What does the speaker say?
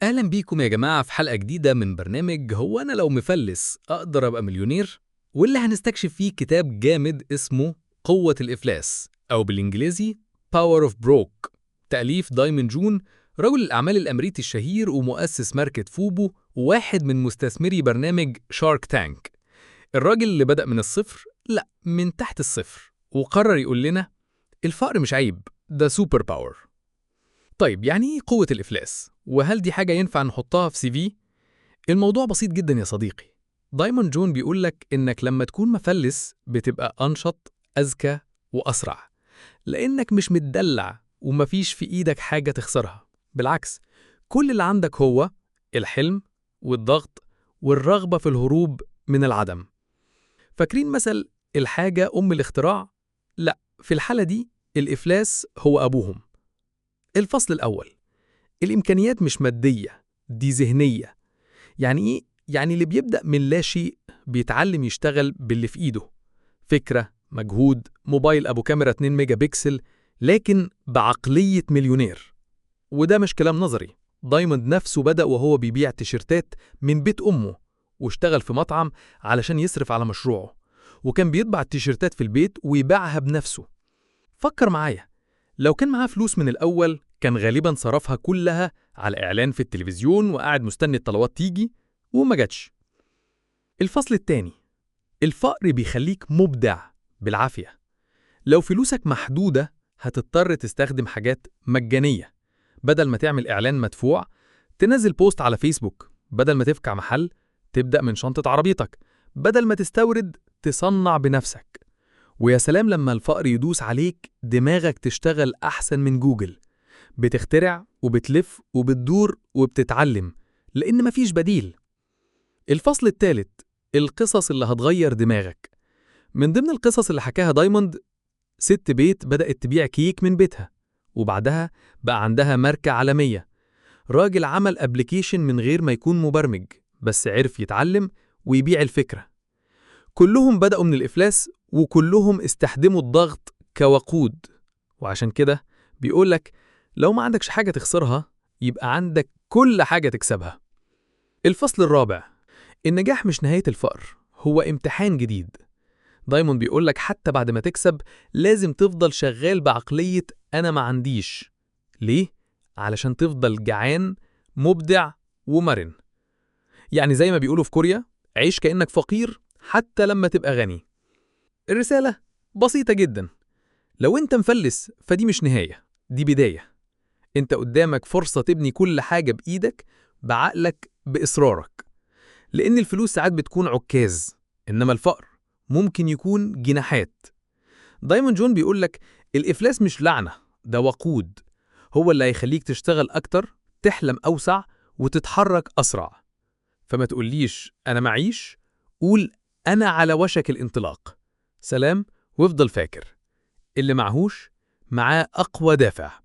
أهلا بيكم يا جماعة في حلقة جديدة من برنامج هو أنا لو مفلس أقدر أبقى مليونير؟ واللي هنستكشف فيه كتاب جامد اسمه قوة الإفلاس أو بالإنجليزي Power of Broke، تأليف دايمون جون، رجل الأعمال الأمريكي الشهير ومؤسس ماركة فوبو وواحد من مستثمري برنامج شارك تانك. الراجل اللي بدأ من الصفر، لا من تحت الصفر، وقرر يقول لنا الفقر مش عيب، ده سوبر باور. طيب يعني إيه قوة الإفلاس؟ وهل دي حاجة ينفع نحطها في سي في؟ الموضوع بسيط جدا يا صديقي. دايموند جون بيقولك إنك لما تكون مفلس بتبقى أنشط، أذكى، وأسرع، لأنك مش متدلع ومفيش في إيدك حاجة تخسرها. بالعكس، كل اللي عندك هو الحلم والضغط والرغبة في الهروب من العدم. فاكرين مثل الحاجة أم الاختراع؟ لا، في الحالة دي الإفلاس هو أبوهم. الفصل الأول: الإمكانيات مش مادية، دي ذهنية. يعني إيه؟ يعني اللي بيبدأ من لا شيء بيتعلم يشتغل باللي في إيده. فكرة، مجهود، موبايل أبو كاميرا 2 ميجا بكسل، لكن بعقلية مليونير. وده مش كلام نظري. دايموند نفسه بدأ وهو بيبيع تيشيرتات من بيت أمه، واشتغل في مطعم علشان يصرف على مشروعه، وكان بيطبع التيشيرتات في البيت ويبيعها بنفسه. فكر معايا، لو كان معاه فلوس من الأول كان غالبا صرفها كلها على إعلان في التلفزيون وقاعد مستني الطلبات تيجي وما جاتش. الفصل التاني: الفقر بيخليك مبدع بالعافية. لو فلوسك محدودة هتضطر تستخدم حاجات مجانية. بدل ما تعمل إعلان مدفوع تنزل بوست على فيسبوك، بدل ما تفكع محل تبدأ من شنطة عربيتك، بدل ما تستورد تصنع بنفسك. ويا سلام لما الفقر يدوس عليك دماغك تشتغل أحسن من جوجل، بتخترع وبتلف وبتدور وبتتعلم، لأن مفيش بديل. الفصل الثالث: القصص اللي هتغير دماغك. من ضمن القصص اللي حكاها دايموند، ست بيت بدأت تبيع كيك من بيتها، وبعدها بقى عندها ماركة عالمية. راجل عمل ابليكيشن من غير ما يكون مبرمج، بس عرف يتعلم ويبيع الفكرة. كلهم بدأوا من الإفلاس وكلهم استخدموا الضغط كوقود. وعشان كده بيقولك لو ما عندكش حاجة تخسرها يبقى عندك كل حاجة تكسبها. الفصل الرابع: النجاح مش نهاية الفقر، هو امتحان جديد. دايموند بيقولك حتى بعد ما تكسب لازم تفضل شغال بعقلية أنا ما عنديش. ليه؟ علشان تفضل جعان، مبدع، ومرن. يعني زي ما بيقولوا في كوريا: عيش كأنك فقير حتى لما تبقى غني. الرسالة بسيطة جدا: لو انت مفلس فدي مش نهاية، دي بداية. انت قدامك فرصة تبني كل حاجة بإيدك، بعقلك، بإصرارك. لأن الفلوس ساعات بتكون عكاز، إنما الفقر ممكن يكون جناحات. دايموند جون بيقولك الإفلاس مش لعنة، ده وقود. هو اللي هيخليك تشتغل أكتر، تحلم أوسع، وتتحرك أسرع. فما تقوليش أنا معيش، قول أنا على وشك الانطلاق. سلام، وافضل فاكر اللي معهوش معاه أقوى دافع.